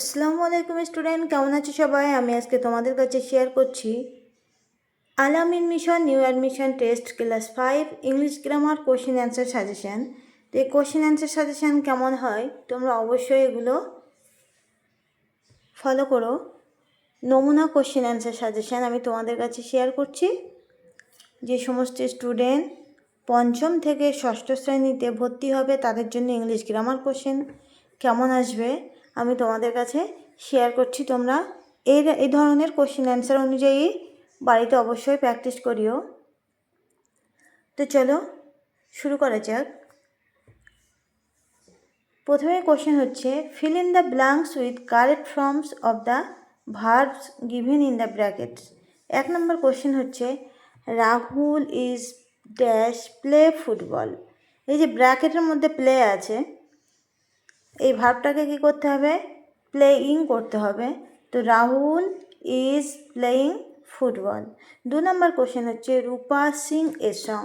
আসসালামু আলাইকুম স্টুডেন্ট, কেমন আছো সবাই? আমি আজকে তোমাদের কাছে শেয়ার করছি আলামিন mission new admission test class 5 English grammar question answer suggestion. তো এই কোশ্চেন অ্যান্সার সাজেশান কেমন হয় তোমরা অবশ্যই এগুলো ফলো করো। নমুনা কোশ্চেন অ্যান্সার সাজেশান আমি তোমাদের কাছে শেয়ার করছি। যে সমস্ত স্টুডেন্ট পঞ্চম থেকে ষষ্ঠ শ্রেণীতে ভর্তি হবে তাদের জন্য ইংলিশ গ্রামার কোশ্চেন কেমন আসবে আমি তোমাদের কাছে শেয়ার করছি। তোমরা এই ধরনের কোশ্চেন অ্যান্সার অনুযায়ী বাড়িতে অবশ্যই প্র্যাকটিস করিও। তো চলো শুরু করা যাক। প্রথমে কোশ্চেন হচ্ছে fill in the blanks with correct forms of the verbs given in the brackets. 1 number question হচ্ছে Rahul is dash play football. এই যে ব্র্যাকেটের মধ্যে প্লে আছে, এই ভার্বটাকে কী করতে হবে? প্লেইং করতে হবে। তো Rahul is playing football. 2 number question হচ্ছে Rupa Singh a song.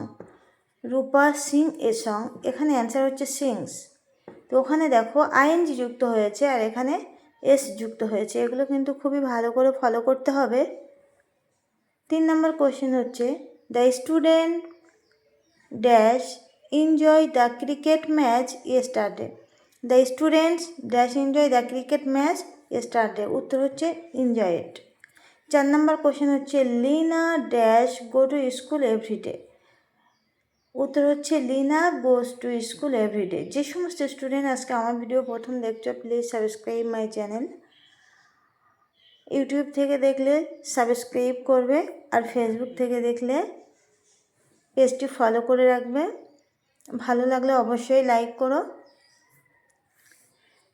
Rupa Singh a song, এখানে অ্যান্সার হচ্ছে সিংস। তো ওখানে দেখো আইএনজি যুক্ত হয়েছে আর এখানে এস যুক্ত হয়েছে, এগুলো কিন্তু খুবই ভালো করে ফলো করতে হবে। 3 নম্বর কোশ্চেন হচ্ছে the student dash enjoy the cricket match yesterday. The students dash enjoy the cricket match yesterday, উত্তর হচ্ছে এনজয় ইট। 4 নম্বর কোশ্চেন হচ্ছে Lina dash go to school everyday. উত্তর হচ্ছে Lina goes to school everyday. যে সমস্ত student আজকে আমার video প্রথম দেখছো please subscribe my channel. YouTube থেকে দেখলে সাবস্ক্রাইব করবে আর ফেসবুক থেকে দেখলে পেজটি ফলো করে রাখবে। ভালো লাগলে অবশ্যই লাইক করো।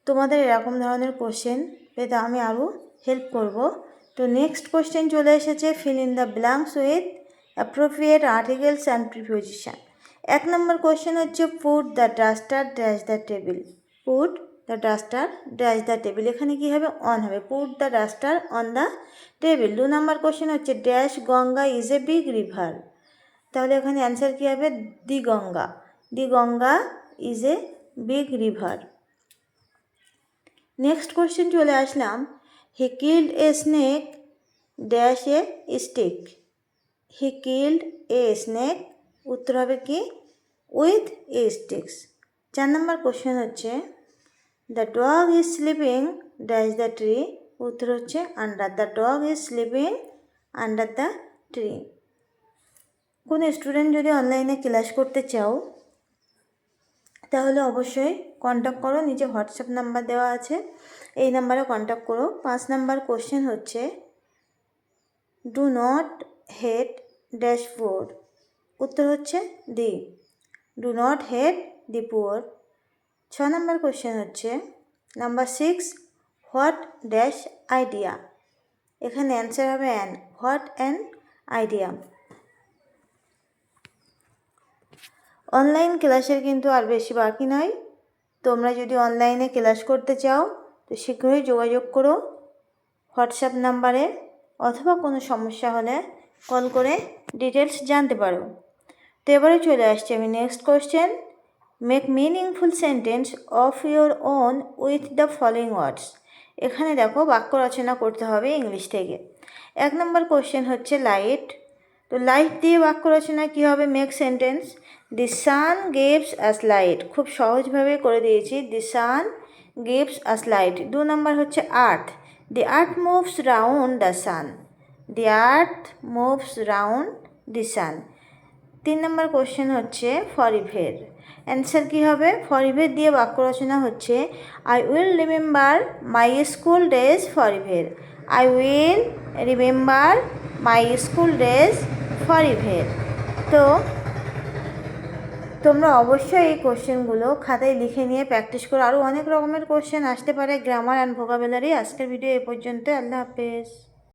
তোমাদের এরকম ধরনের কোশ্চেন পেতে আমি আরও হেল্প করব। তো নেক্সট কোশ্চেন চলে এসেছে fill in the blanks with appropriate articles and preposition. 1 number question হচ্ছে put the duster dash the table. Put the duster dash the table, এখানে কী হবে? অন হবে। Put the duster on the table. 2 number question হচ্ছে dash Ganga is a big river. তাহলে এখানে answer কী হবে? The Ganga. The Ganga is a big river. Next question চলে আসলাম he killed a snake dash a stick. He killed a snake, উত্তর হবে কি? With a sticks. 4 number question হচ্ছে the dog is sleeping dash the tree. উত্তর হচ্ছে under. The dog is sleeping under the tree. কোনো student যদি অনলাইনে class করতে চাও তাহলে অবশ্যই কন্ট্যাক্ট করো, নিচে হোয়াটসঅ্যাপ নাম্বার দেওয়া আছে, এই নাম্বারে কন্ট্যাক্ট করো। 5 নম্বর কোশ্চেন হচ্ছে do not hate dash poor. উত্তর হচ্ছে the. Do not hate the poor. 6 number question হচ্ছে নাম্বার 6 হোয়াট ড্যাশ আইডিয়া। এখানে অ্যান্সার হবে an. What an idea. Online ক্লাসের কিন্তু আর বেশি বাকি নয়। তোমরা যদি অনলাইনে ক্লাস করতে চাও তো শীঘ্রই যোগাযোগ করো হোয়াটসঅ্যাপ নাম্বারে, অথবা কোনো সমস্যা হলে কল করে ডিটেলস জানতে পারো। তো এবারে চলে আসছি আমি next question make meaningful sentence of your own with the following words. এখানে দেখো বাক্য রচনা করতে হবে ইংলিশ থেকে। 1 নম্বর কোশ্চেন হচ্ছে লাইট। তো লাইট দিয়ে বাক্য রচনা কী হবে? Make sentence the San gives us light. খুব সহজভাবে করে দিয়েছি, দি সান গিভস আস লাইট। 2 নম্বর হচ্ছে earth. The earth moves round the sun. The earth moves round the sun. 3 number question হচ্ছে ফরইভার। অ্যান্সার কী হবে? ফরইভার দিয়ে বাক্য রচনা হচ্ছে I will remember my school days forever. I will remember my school days forever. তো তোমরা অবশ্যই এই কোশ্চেনগুলো খাতায় লিখে নিয়ে প্র্যাকটিস করো। আরও অনেক রকমের কোশ্চেন আসতে পারে গ্রামার অ্যান্ড ভোকাবুলারি। আজকের ভিডিও এ পর্যন্ত। আল্লাহ হাফেজ।